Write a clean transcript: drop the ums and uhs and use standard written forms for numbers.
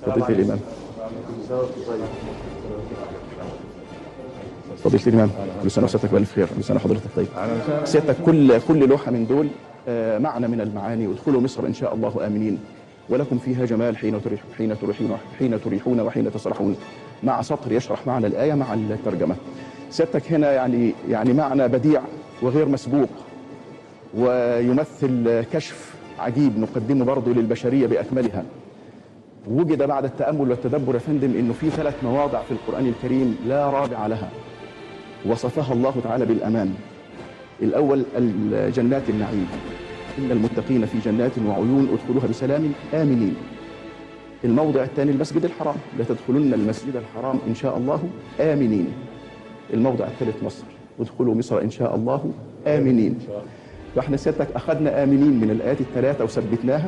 فضيلة الإمام. فضيلة الإمام، كل سنة وسيادتك بألف خير، كل سنة وحضرتك طيب. سيادتك كل لوحة من دول معنى من المعاني. ادخلوا مصر إن شاء الله آمنين، ولكم فيها جمال حين تريحون وحين تسرحون، مع سطر يشرح معنى الآية مع الترجمة. سيادتك هنا يعني معنى بديع وغير مسبوق، ويمثل كشف عجيب نقدمه برضه للبشرية بأكملها. وجد بعد التأمل والتدبر يا فندم إنه في 3 مواضع في القرآن الكريم لا رابع لها، وصفها الله تعالى بالأمان. الأول جنات النعيم، إن المتقين في جنات وعيون ادخلوها بسلام آمنين. الموضع الثاني المسجد الحرام، لا تدخلن المسجد الحرام إن شاء الله آمنين. الموضع الثالث مصر، ادخلوا مصر إن شاء الله آمنين. فاحنا سيادتك أخذنا آمنين من الآيات ال3 وثبتناها.